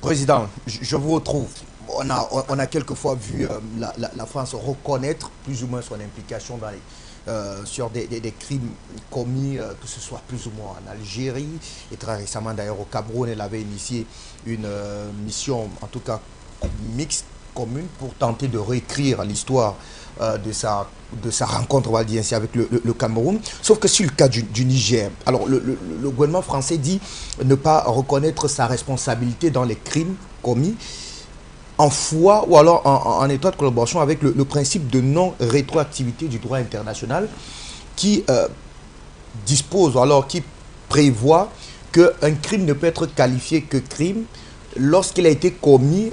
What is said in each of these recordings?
Président, je vous retrouve. On a quelquefois vu la France reconnaître plus ou moins son implication dans sur des crimes commis, que ce soit plus ou moins en Algérie. Et très récemment, d'ailleurs, au Cameroun, elle avait initié une mission, en tout cas mixte, commune, pour tenter de réécrire l'histoire de sa rencontre, on va dire ainsi, avec le Cameroun. Sauf que sur le cas du Niger, alors le gouvernement français dit ne pas reconnaître sa responsabilité dans les crimes commis en foi ou alors en étroite collaboration avec le principe de non-rétroactivité du droit international qui dispose, ou alors qui prévoit qu'un crime ne peut être qualifié que crime lorsqu'il a été commis,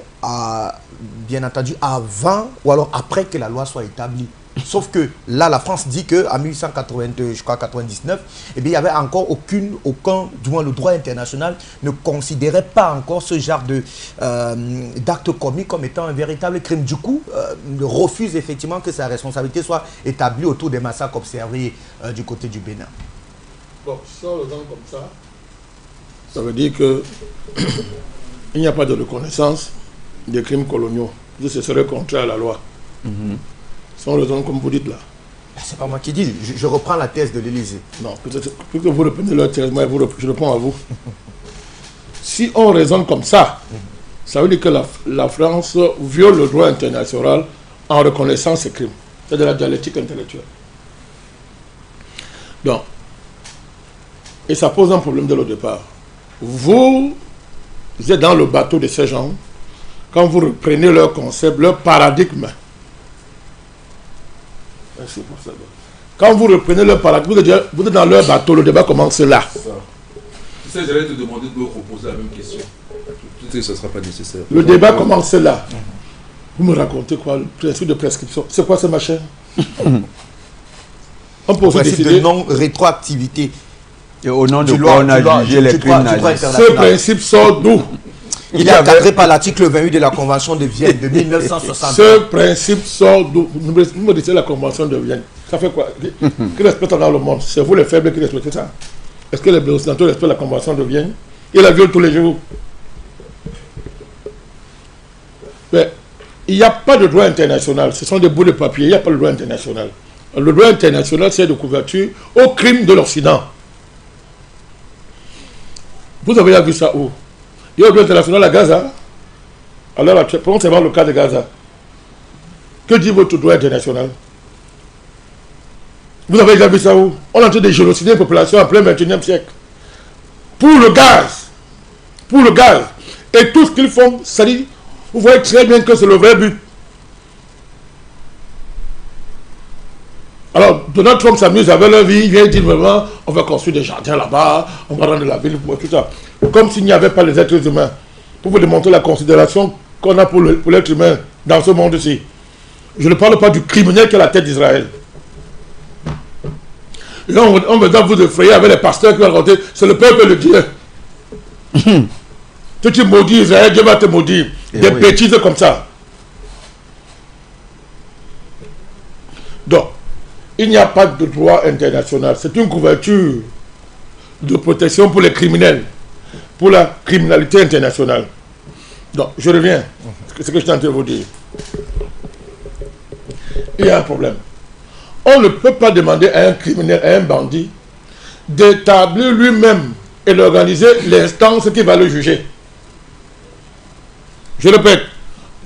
bien entendu, avant ou alors après que la loi soit établie. Sauf que là, la France dit qu'en 1882, je crois 99, eh bien, il n'y avait encore aucun, du moins le droit international ne considérait pas encore ce genre d'acte commis comme étant un véritable crime. Du coup, refuse effectivement que sa responsabilité soit établie autour des massacres observés du côté du Bénin. Bon, si on le donne comme ça veut dire que il n'y a pas de reconnaissance des crimes coloniaux. Ce serait contraire à la loi. Si on raisonne comme vous dites là. C'est pas moi qui dis, je reprends la thèse de l'Élysée. Non, peut-être que vous reprenez leur thèse, moi je réponds à vous. Si on raisonne comme ça, ça veut dire que la France viole le droit international en reconnaissant ces crimes. C'est de la dialectique intellectuelle. Donc, et ça pose un problème dès le départ. Vous êtes dans le bateau de ces gens, quand vous reprenez leur concept, leur paradigme. Merci pour ça. Quand vous reprenez leur paradigme, vous êtes dans leur bateau, le débat commence là. Tu sais, j'allais te demander de me reposer la même question. Peut-être que ce ne sera pas nécessaire. Le débat commence là. Vous me racontez quoi? Le principe de prescription. C'est quoi ce machin? On peut aussi décider de non-rétroactivité. Et au nom de quoi on a jugé les crimes nazis. Ce principe sort d'où? Il est encadré par l'article 28 de la Convention de Vienne de 1960. Ce principe sort d'où? Vous me dites la Convention de Vienne. Ça fait quoi? Qui respecte dans le monde? C'est vous les faibles qui respectez ça? Est-ce que les Occidentaux respectent la Convention de Vienne? Ils la violent tous les jours. Mais il n'y a pas de droit international. Ce sont des bouts de papier. Il n'y a pas de droit international. Le droit international, c'est de couverture aux crimes de l'Occident. Vous avez vu ça où? Il y a le droit international à Gaza. Alors, prenons seulement le cas de Gaza. Que dit votre droit international? Vous avez déjà vu ça où? On est en train de génocider une population en plein 21e siècle. Pour le gaz. Pour le gaz. Et tout ce qu'ils font, ça dit, vous voyez très bien que c'est le vrai but. Alors, Donald Trump s'amuse avec leur vie, il vient dire vraiment, on va construire des jardins là-bas, on va rendre la ville pour tout ça. Comme s'il n'y avait pas les êtres humains. Pour vous démontrer la considération qu'on a pour l'être humain dans ce monde-ci. Je ne parle pas du criminel qui est la tête d'Israël. Là, on va vous effrayer avec les pasteurs qui vont raconter, c'est le peuple de Dieu. Si tu maudis Israël, Dieu va te maudire. Des bêtises comme ça. Donc, il n'y a pas de droit international. C'est une couverture de protection pour les criminels, pour la criminalité internationale. Donc, je reviens. C'est ce que je suis en train de vous dire. Il y a un problème. On ne peut pas demander à un criminel, à un bandit, d'établir lui-même et d'organiser l'instance qui va le juger. Je répète,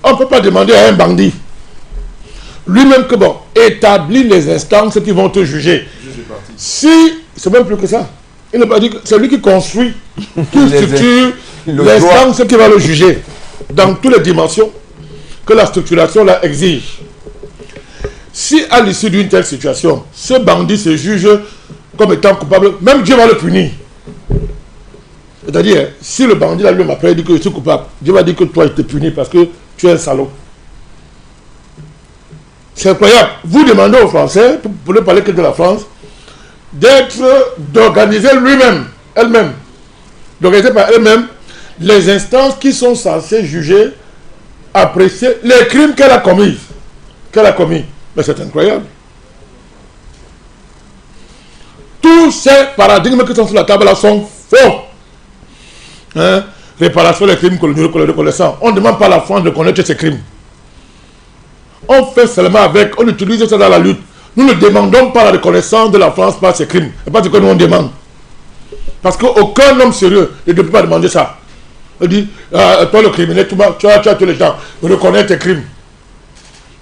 on ne peut pas demander à un bandit lui-même que bon, établir les instances qui vont te juger. Si, c'est même plus que ça. Il n'a pas dit que c'est lui qui construit, qui structure l'instance qui va le juger dans toutes les dimensions que la structuration là exige. Si à l'issue d'une telle situation, ce bandit se juge comme étant coupable, même Dieu va le punir. C'est-à-dire, si le bandit là lui-même après dit que je suis coupable, Dieu va dire que toi il te punit parce que tu es un salaud. C'est incroyable. Vous demandez aux Français, pour ne parler que de la France, d'organiser lui-même, elle-même, d'organiser par elle-même les instances qui sont censées juger, apprécier les crimes qu'elle a commis. Mais c'est incroyable. Tous ces paradigmes qui sont sur la table là sont faux. Hein? réparation des crimes coloniaux reconnaissants. On ne demande pas à la France de connaître ces crimes. On fait seulement avec, on utilise ça dans la lutte. Nous ne demandons pas la reconnaissance de la France par ces crimes. C'est pas ce que nous on demande. Parce qu'aucun homme sérieux ne peut pas demander ça. Il dit, toi le criminel, tu as tous les gens, reconnais tes crimes.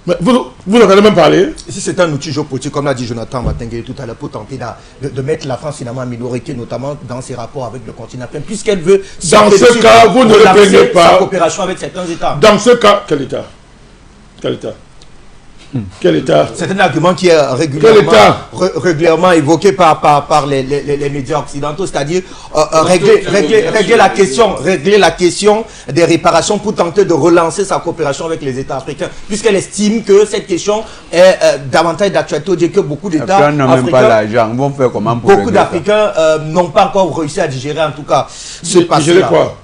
Mais vous en avez même parlé. Si c'est un outil géopolitique, comme l'a dit Jonathan Matengue tout à l'heure, pour tenter de mettre la France finalement en minorité, notamment dans ses rapports avec le continent africain, puisqu'elle veut... Dans ce cas, vous ne reprenez pas... sa coopération avec certains États. Dans ce cas, quel État? Quel État? Quel État? C'est un argument qui est régulièrement évoqué par les médias occidentaux, c'est-à-dire régler la question des réparations pour tenter de relancer sa coopération avec les États africains, puisqu'elle estime que cette question est davantage d'actualité, que beaucoup d'États africains, beaucoup d'Africains n'ont pas encore réussi à digérer en tout cas ce passé-là. Quoi?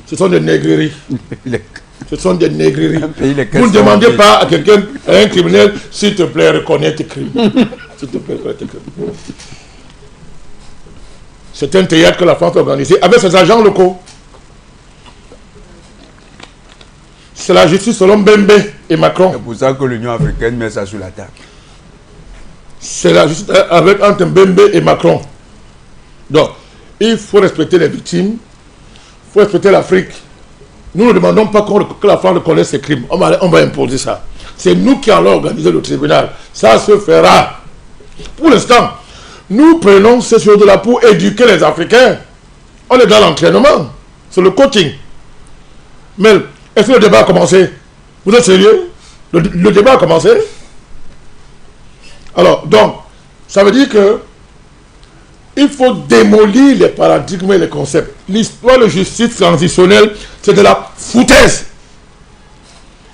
Ce sont des négreries. Ce sont des négreries. Vous ne demandez pas à quelqu'un, à un criminel, s'il te plaît, reconnais tes crimes. S'il te plaît, reconnais tes crimes. C'est un théâtre que la France a organisé avec ses agents locaux. C'est la justice selon Bembe et Macron. C'est pour ça que l'Union africaine met ça sur la table. C'est la justice avec entre Bembe et Macron. Donc, il faut respecter les victimes, il faut respecter l'Afrique. Nous ne demandons pas que la France reconnaisse ses crimes. On va imposer ça. C'est nous qui allons organiser le tribunal. Ça se fera. Pour l'instant, nous prenons ces choses-là pour éduquer les Africains. On est dans l'entraînement. C'est le coaching. Mais est-ce que le débat a commencé? Vous êtes sérieux? Le débat a commencé? Alors, donc, ça veut dire que il faut démolir les paradigmes et les concepts. L'histoire de justice transitionnelle, c'est de la foutaise.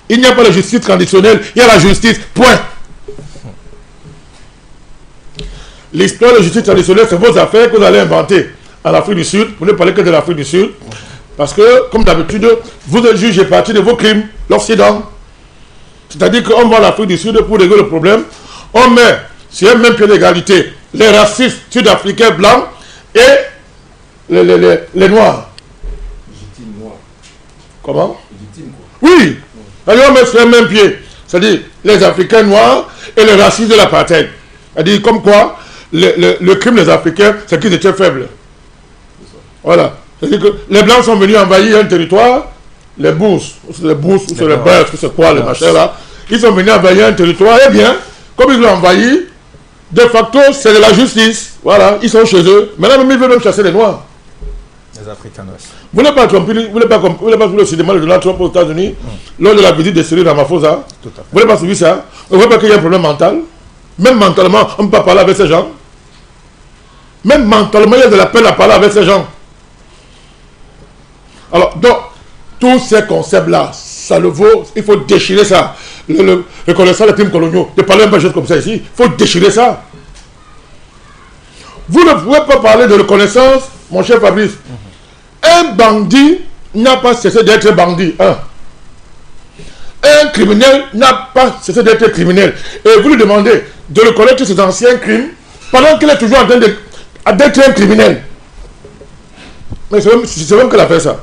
Il n'y a pas de justice traditionnelle, il y a la justice, point. L'histoire de justice traditionnelle, c'est vos affaires que vous allez inventer en Afrique du Sud. Vous ne parlez que de l'Afrique du Sud. Parce que, comme d'habitude, vous êtes jugé partie de vos crimes, l'Occident. C'est-à-dire qu'on va en Afrique du Sud pour régler le problème. On met sur un même pied d'égalité les racistes sud-africains blancs et les noirs. Légitime noir. Comment? Légitime quoi. Oui. Alors on met sur un même pied. C'est-à-dire les Africains noirs et les racistes de l'apartheid. C'est-à-dire comme quoi le crime des Africains, c'est qu'ils étaient faibles. Voilà. C'est-à-dire que les blancs sont venus envahir un territoire, les bourses, ou c'est les bœufs, c'est quoi les machins là. Ils sont venus envahir un territoire, et bien, comme ils l'ont envahi, de facto, c'est de la justice. Voilà, ils sont chez eux. Maintenant, même ils veulent même chasser les Noirs. Les Africains aussi. Vous n'avez pas compris, vous n'avez pas vu le cinéma de Donald Trump aux États-Unis lors de la visite de Cyril Ramaphosa. Vous n'avez pas suivi ça? Vous ne voyez pas qu'il y a un problème mental? Même mentalement, on ne peut pas parler avec ces gens. Même mentalement, il y a de la peine à parler avec ces gens. Alors, donc, tous ces concepts-là, ça le vaut, il faut déchirer ça. Reconnaissant les crimes coloniaux, ne parlez même pas de choses comme ça ici, il faut déchirer ça. Vous ne pouvez pas parler de reconnaissance, mon cher Fabrice. Un bandit n'a pas cessé d'être bandit. Un criminel n'a pas cessé d'être criminel. Et vous lui demandez de reconnaître ses anciens crimes pendant qu'il est toujours en train d'être un criminel. Mais c'est même qu'elle a fait ça.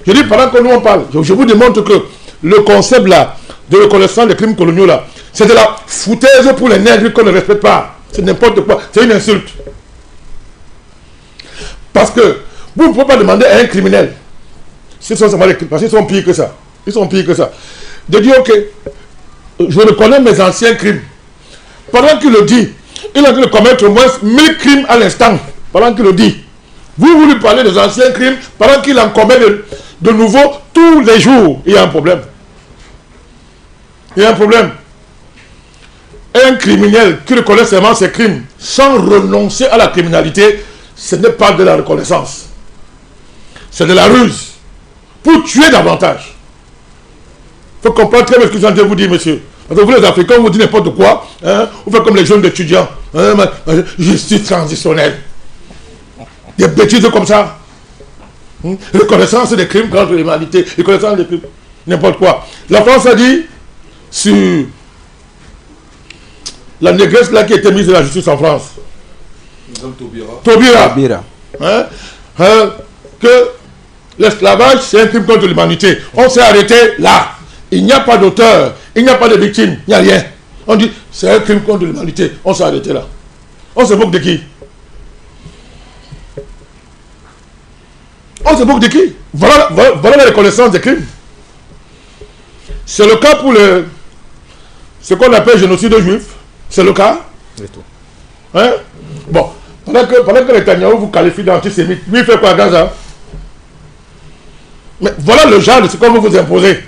Je dis, pendant que nous on parle, je vous démontre que le concept là, de reconnaissance des crimes coloniaux là, c'est de la foutaise pour les nègres qu'on ne respecte pas. C'est n'importe quoi. C'est une insulte. Parce que vous ne pouvez pas demander à un criminel, parce qu'ils sont pires que ça. Ils sont pires que ça. De dire, ok, je reconnais mes anciens crimes. Pendant qu'il le dit, il est en train de commettre au moins 1000 crimes à l'instant. Pendant qu'il le dit. Vous lui parlez des anciens crimes pendant qu'il en commet de nouveau tous les jours. Il y a un problème. Il y a un problème. Un criminel qui reconnaît seulement ses crimes sans renoncer à la criminalité, ce n'est pas de la reconnaissance. C'est de la ruse. Pour tuer davantage. Il faut comprendre très bien ce que je viens de vous dire, monsieur. Parce que vous les Africains, vous dites n'importe quoi. Hein? Vous faites comme les jeunes étudiants. Hein? Justice transitionnelle. Des bêtises comme ça. Reconnaissance des crimes contre l'humanité. Reconnaissance des crimes. N'importe quoi. La France a dit sur la négresse là qui a été mise de la justice en France. Taubira. Que L'esclavage, c'est un crime contre l'humanité. On s'est arrêté là. Il n'y a pas d'auteur, il n'y a pas de victime, il n'y a rien. On dit, c'est un crime contre l'humanité. On s'est arrêté là. On se moque de qui? On se moque de qui? Voilà la reconnaissance des crimes. C'est le cas pour ce qu'on appelle génocide juif. C'est le cas. Hein? Bon, pendant que Netanyahu vous qualifie d'antisémite, lui il fait quoi à Gaza? Mais voilà le genre de ce qu'on veut vous imposer.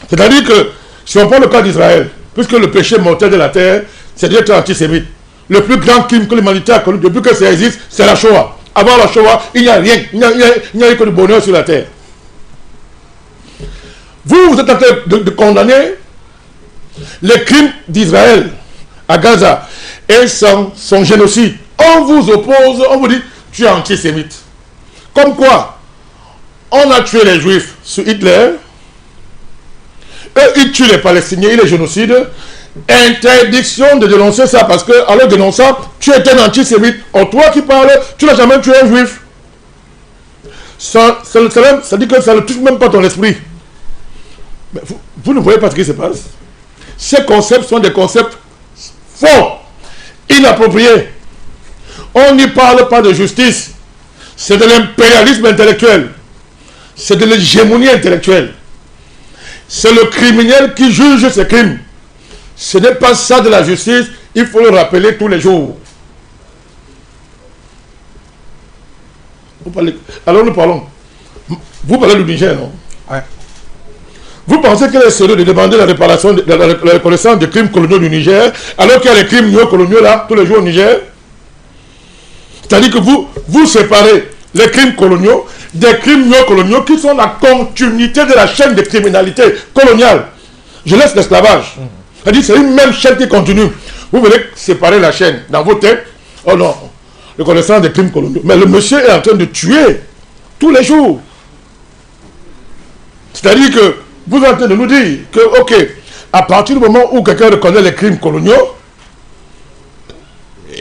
C'est-à-dire que, si on prend le cas d'Israël, puisque le péché mortel de la terre, c'est d'être antisémite. Le plus grand crime que l'humanité a connu depuis que ça existe, c'est la Shoah. Avant la Shoah, il n'y a rien. Il n'y a que du bonheur sur la terre. Vous êtes en train de condamner les crimes d'Israël à Gaza et son génocide. On vous oppose, on vous dit, tu es antisémite. Comme quoi, on a tué les Juifs sous Hitler, eux, ils tuent les Palestiniens, ils les génocident. Interdiction de dénoncer ça parce que, en le dénonçant, tu es un antisémite. Or, toi qui parles, tu n'as jamais tué un Juif. Ça dit que ça ne touche même pas ton esprit. Mais vous ne voyez pas ce qui se passe. Ces concepts sont des concepts faux, inappropriés. On n'y parle pas de justice. C'est de l'impérialisme intellectuel. C'est de l'hégémonie intellectuelle. C'est le criminel qui juge ses crimes. Ce n'est pas ça de la justice. Il faut le rappeler tous les jours. Alors nous parlons. Vous parlez du Niger, non? Ouais. Vous pensez qu'il est sérieux de demander la réparation, la reconnaissance des crimes coloniaux du Niger, alors qu'il y a les crimes néocoloniaux là, tous les jours au Niger? C'est-à-dire que vous séparez les crimes coloniaux des crimes néocoloniaux qui sont la continuité de la chaîne de criminalité coloniale. Je laisse l'esclavage. C'est-à-dire que c'est une même chaîne qui continue. Vous venez séparer la chaîne dans vos têtes. Oh non, reconnaissance des crimes coloniaux. Mais le monsieur est en train de tuer tous les jours. C'est-à-dire que vous êtes en train de nous dire que, ok, à partir du moment où quelqu'un reconnaît les crimes coloniaux,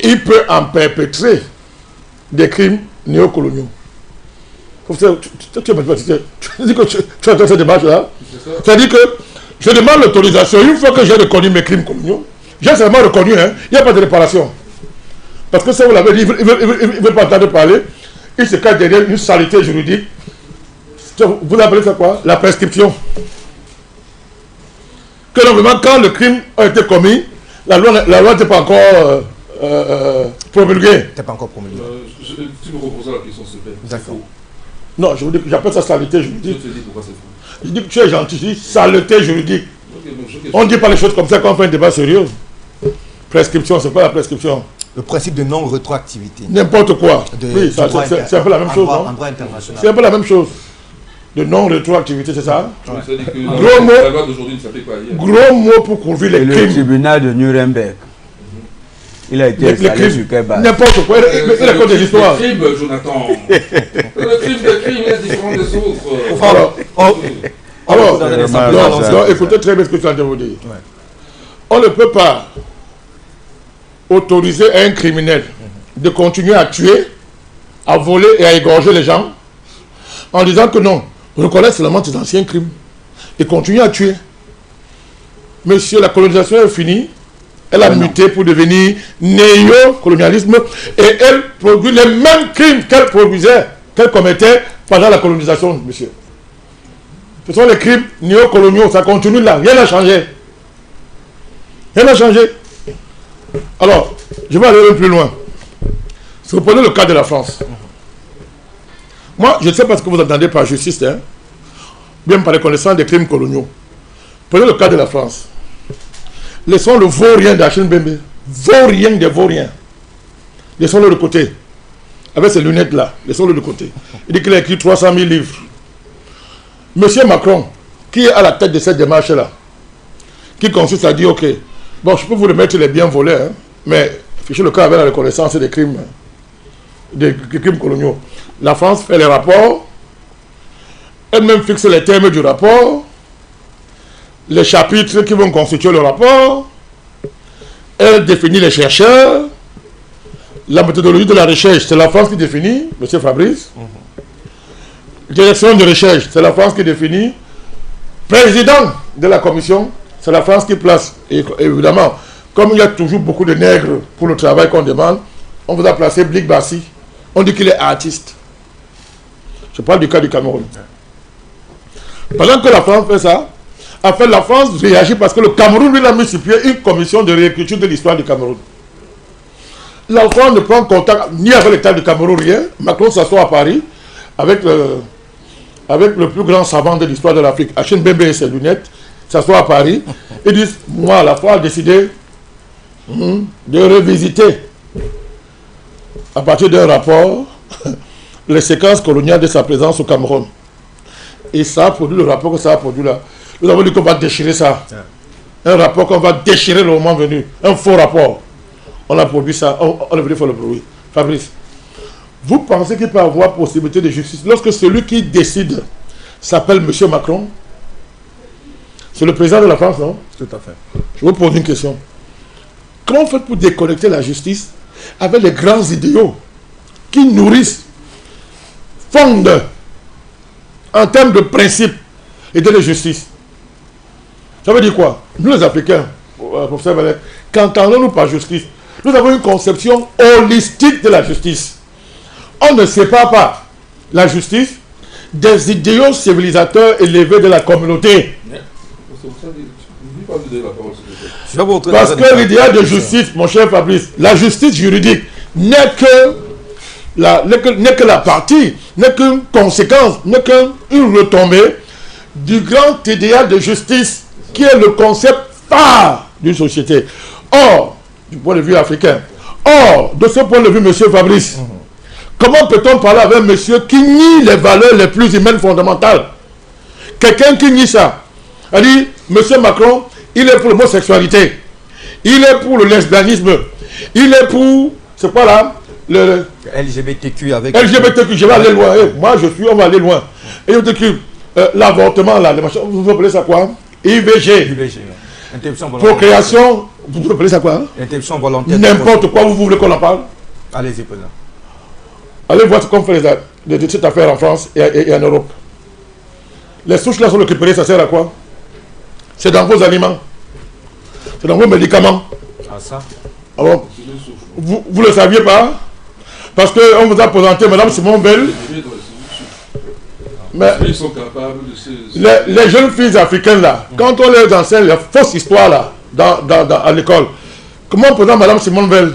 il peut en perpétrer des crimes néocoloniaux. Tu dis que tu as fait cette démarche-là. C'est-à-dire que je demande l'autorisation. Une fois que j'ai reconnu mes crimes coloniaux, j'ai seulement reconnu, il n'y a pas de réparation. Parce que ça, vous l'avez dit, ils ne veulent pas entendre parler. Ils se cachent derrière une saleté juridique. Vous appelez ça quoi? La prescription. Que normalement, quand le crime a été commis, la loi n'était pas encore promulguée. N'était pas encore promulguée. Tu me reposes la question, s'il te plaît. D'accord. Non, je vous dis que j'appelle ça saleté juridique. Je te dis pourquoi c'est faux. Je dis que tu es gentil, je dis saleté juridique. Okay, on ne dit pas les choses comme ça quand on fait un débat sérieux. Prescription, c'est pas la prescription. Le principe de non-rétroactivité. N'importe quoi. Oui, c'est un peu la même chose. En droit international. C'est un peu la même chose. De non-rétroactivité, c'est ça? C'est-à-dire que gros mot, la loi d'aujourd'hui ne s'applique pas hier. Gros mot pour couvrir les crimes. Le tribunal de Nuremberg. Il a été installé sur quelle base? N'importe quoi. Il raconte des histoires. Le crime, Jonathan. Le crime des crimes est différent des autres. Alors, écoutez très bien ce que tu as de vous dire. Ouais. On ne peut pas autoriser un criminel de continuer à tuer, à voler et à égorger les gens en disant que non, reconnaît seulement tes anciens crimes et continue à tuer. Monsieur, la colonisation est finie. Elle a muté pour devenir néo-colonialisme et elle produit les mêmes crimes qu'elle produisait, qu'elle commettait pendant la colonisation, monsieur. Ce sont les crimes néocoloniaux, ça continue là, rien n'a changé. Rien n'a changé. Alors, je vais aller un peu plus loin. Si vous prenez le cas de la France, moi, je ne sais pas ce que vous entendez par justice, bien par reconnaissance des crimes coloniaux. Prenez le cas de la France. Laissons le vaurien d'Achille Mbembe. Vaurien des vauriens. Laissons-le de côté. Avec ces lunettes-là, laissons-le de côté. Il dit qu'il a écrit 300 000 livres. Monsieur Macron, qui est à la tête de cette démarche-là, qui consiste à dire, ok, bon, je peux vous remettre les biens volés, mais fichez le cas avec la reconnaissance des crimes coloniaux. La France fait les rapports, elle-même fixe les termes du rapport, les chapitres qui vont constituer le rapport, elle définit les chercheurs, la méthodologie de la recherche, c'est la France qui définit, M. Fabrice. Direction de recherche, c'est la France qui définit. Président de la commission, c'est la France qui place. Et évidemment, comme il y a toujours beaucoup de nègres pour le travail qu'on demande, on vous a placé Blik Bassi. On dit qu'il est artiste. Je parle du cas du Cameroun. Pendant que la France fait ça, en fait, la France réagit parce que le Cameroun lui a mis sur pied une commission de réécriture de l'histoire du Cameroun. La France ne prend contact ni avec l'État du Cameroun, rien. Macron s'assoit à Paris avec le plus grand savant de l'histoire de l'Afrique, Hachin Bembe et ses lunettes, s'assoit à Paris et disent, moi, la France a décidé de revisiter, à partir d'un rapport, les séquences coloniales de sa présence au Cameroun. Et ça a produit le rapport que ça a produit là. Nous avons dit qu'on va déchirer ça. Un rapport qu'on va déchirer le moment venu. Un faux rapport. On a produit ça. On a voulu faire le bruit. Fabrice, vous pensez qu'il peut y avoir possibilité de justice lorsque celui qui décide s'appelle M. Macron? C'est le président de la France, non? Tout à fait. Je vous pose une question. Comment faites pour déconnecter la justice avec les grands idéaux qui nourrissent, fondent en termes de principes et de justice? Ça veut dire quoi? Nous les Africains, professeur Valère, qu'entendons-nous par justice? Nous avons une conception holistique de la justice. On ne sépare pas la justice des idéaux civilisateurs élevés de la communauté. Parce que l'idéal de justice, mon cher Fabrice, la justice juridique n'est que la partie, n'est qu'une conséquence, n'est qu'une retombée du grand idéal de justice qui est le concept phare d'une société. Or, du point de vue africain, de ce point de vue, monsieur Fabrice, comment peut-on parler avec un monsieur qui nie les valeurs les plus humaines fondamentales? Quelqu'un qui nie ça. Elle dit, monsieur Macron, il est pour l'homosexualité, il est pour le lesbianisme, il est pour, c'est quoi là, le LGBTQ avec... LGBTQ, je vais aller loin. Moi, on va aller loin. LGBTQ, l'avortement là, les machins, vous appelez ça quoi? IVG. Interruption volontaire. Procréation, vous appelez ça quoi? Interruption volontaire. N'importe quoi, vous voulez qu'on en parle? Allez-y, président. Allez voir ce qu'on fait de cette affaire en France et en Europe. Les souches là sont récupérées, ça sert à quoi? C'est dans vos aliments. C'est dans vos médicaments. Ah ça? Ah bon? Vous le saviez pas? Parce qu'on vous a présenté Mme Simone Veil. Mais ils sont capables de les jeunes filles africaines là, quand on les enseigne la fausse histoire là, à l'école, comment on présente Mme Simone Veil?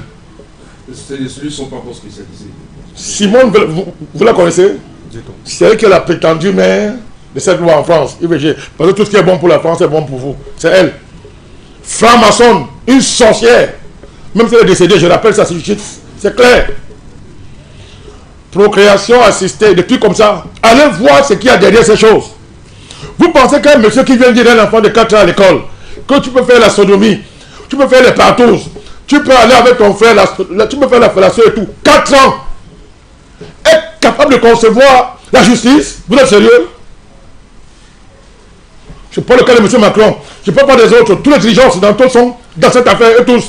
Ceux-ci ne sont pas encore spécialisés. Simone Veil, vous la connaissez? C'est elle qui est la prétendue mère de cette loi en France, IVG. Parce que tout ce qui est bon pour la France est bon pour vous. C'est elle. Franc-maçonne, une sorcière. Même si elle est décédée, je rappelle ça, c'est clair. Procréation assistée, des trucs comme ça. Allez voir ce qu'il y a derrière ces choses. Vous pensez qu'un monsieur qui vient dire à un enfant de 4 ans à l'école que tu peux faire la sodomie, tu peux faire les partous, tu peux aller avec ton frère, tu peux faire la fellation et tout. 4 ans. Être capable de concevoir la justice, vous êtes sérieux? Je prends le cas de M. Macron, je ne parle pas des autres, tous les dirigeants occidentaux sont dans cette affaire, et tous.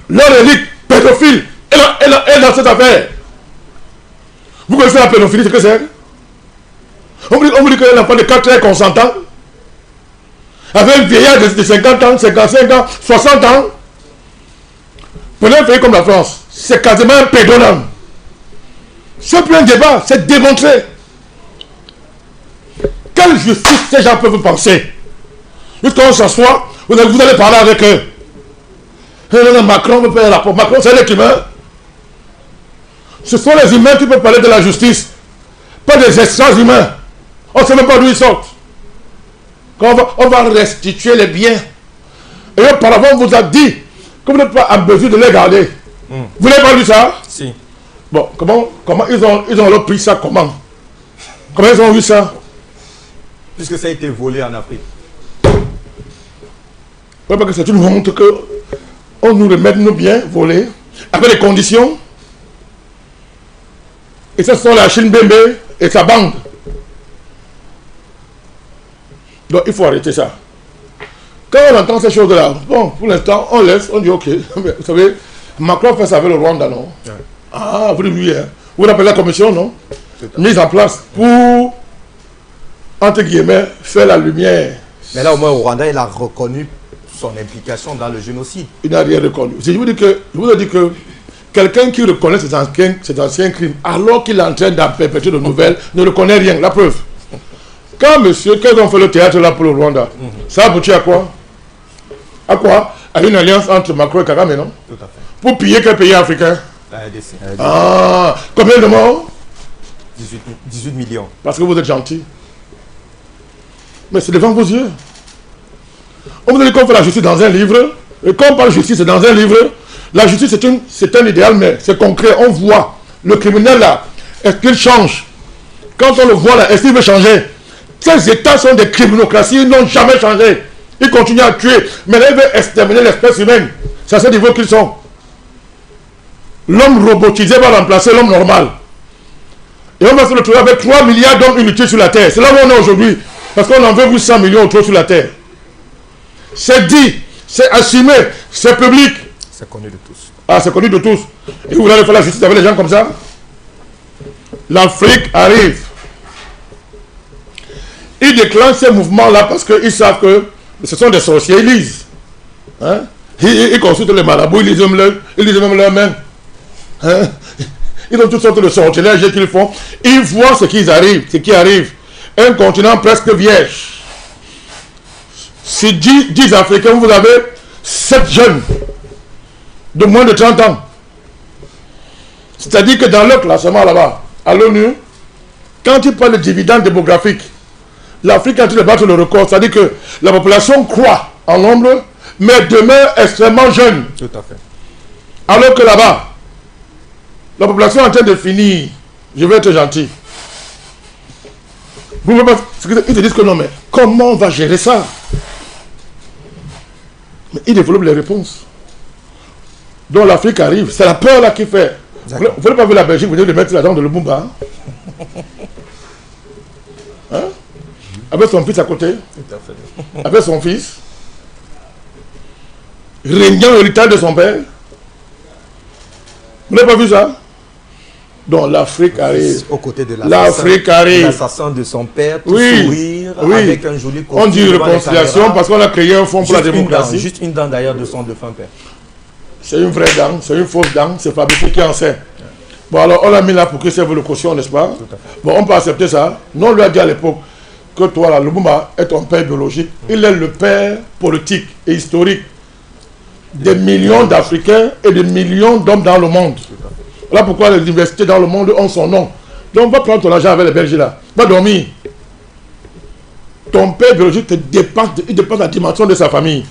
Leur élite pédophile est dans cette affaire. Vous connaissez la pédophilie, c'est que c'est? On vous dit que l'enfant de 4 ans est consentant, avec un vieillard de 50 ans, 55 ans, 60 ans. Prenez un pays comme la France, c'est quasiment un pédonome. C'est plus un débat, c'est démontré. Quelle justice ces gens peuvent penser? Jusqu'à on s'assoit, vous allez parler avec eux. Macron veut faire un rapport. Macron, c'est l'être humain. Ce sont les humains qui peuvent parler de la justice, pas des extra-humains. On ne sait même pas d'où ils sortent. Quand on va restituer les biens. Et auparavant, on vous a dit que vous n'êtes pas en mesure de les garder. Vous n'avez pas lu ça? Si. Bon, comment ils ont pris ça? Comment ils ont eu ça? Puisque ça a été volé en Afrique. Oui, parce que c'est une honte qu'on nous remette nos biens volés, avec des conditions. Et ça, ce sont la Hachin Bembe et sa bande. Donc, il faut arrêter ça. Quand on entend ces choses-là, bon, pour l'instant, on laisse, on dit ok. Mais, vous savez, Macron fait ça avec le Rwanda, non? Ah, vous dites oui, hein. Vous l'appelez la commission, non? mise en place pour, entre guillemets, faire la lumière. Mais là, au moins, au Rwanda, il a reconnu son implication dans le génocide. Il n'a rien reconnu. Je vous dis que quelqu'un qui reconnaît ses anciens crimes, alors qu'il est en train d'en perpétuer de nouvelles, ne reconnaît rien. La preuve. Quand qu'est-ce qu'on fait le théâtre là pour le Rwanda? Ça aboutit à quoi? À quoi? À une alliance entre Macron et Kagame, non? Tout à fait. Pour piller quel pays africain? La RDC. Ah, combien de morts? 18 millions. Parce que vous êtes gentil. Mais c'est devant vos yeux. On vous dit qu'on fait la justice dans un livre. Et quand on parle de justice, c'est dans un livre. La justice, c'est un idéal, mais c'est concret. On voit le criminel là. Est-ce qu'il change? Quand on le voit là, est-ce qu'il veut changer? Ces États sont des criminocraties, ils n'ont jamais changé. Ils continuent à tuer. Mais là, ils veulent exterminer l'espèce humaine. C'est à ce niveau qu'ils sont. L'homme robotisé va remplacer l'homme normal. Et on va se retrouver avec 3 milliards d'hommes inutiles sur la Terre. C'est là où on est aujourd'hui. Parce qu'on en veut 100 millions trop sur la Terre. C'est dit, c'est assumé, c'est public. C'est connu de tous. Ah, c'est connu de tous. Et vous voulez faire la justice avec les gens comme ça? L'Afrique arrive. Ils déclenchent ces mouvements-là parce qu'ils savent que ce sont des sorciers. Ils lisent. Hein? Ils consultent les marabouts, ils lisent même leurs mains. Hein? Ils ont toutes sortes de sortilèges qu'ils font. Ils voient ce qui arrive. Un continent presque vierge. Si 10 Africains, vous avez 7 jeunes de moins de 30 ans. C'est-à-dire que dans leur classement là-bas, à l'ONU, quand ils parlent de dividendes démographiques, l'Afrique est en train de battre le record. C'est-à-dire que la population croît en nombre, mais demeure extrêmement jeune. Tout à fait. Alors que là-bas, la population est en train de finir. Je vais être gentil. Ils te disent que non, mais comment on va gérer ça? Mais ils développent les réponses. Donc l'Afrique arrive. C'est la peur là qui fait. Vous n'avez pas vu la Belgique venir de mettre la dent de Lumumba? Hein? Avec son fils à côté. Tout à fait. Avec son fils. Régnant l'héritage de son père. Vous n'avez pas vu ça? Donc l'Afrique arrive. Aux côtés de l'Afrique arrive. L'assassin de son père, tout sourire, avec un joli costume. On dit réconciliation parce qu'on a créé un fonds pour la démocratie. Juste une dent d'ailleurs de son défunt père. C'est une vraie dent, c'est une fausse dent, c'est fabriqué qui en sait. Bon alors on l'a mis là pour que ça vaut le caution, n'est-ce pas? Bon, on peut accepter ça. Non, on lui a dit à l'époque que toi là, Lumumba est ton père biologique. Il est le père politique et historique des millions d'Africains et des millions d'hommes dans le monde. Voilà pourquoi les universités dans le monde ont son nom. Donc va prendre ton argent avec les Belges là. Va dormir. Ton père biologique te dépasse, il dépasse la dimension de sa famille.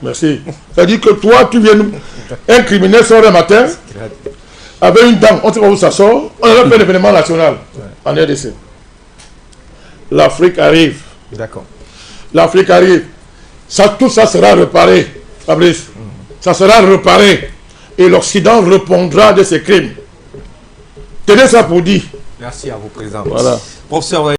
Merci. C'est-à-dire que toi, tu viens, un criminel sort le matin avec une dent, on ne sait pas où ça sort, on a fait l'événement national en RDC. L'Afrique arrive. D'accord. L'Afrique arrive. Ça, tout ça sera réparé, Fabrice. Ça sera réparé. Et l'Occident répondra de ses crimes. Tenez ça pour dire. Merci à vous, Président. Voilà. Professeur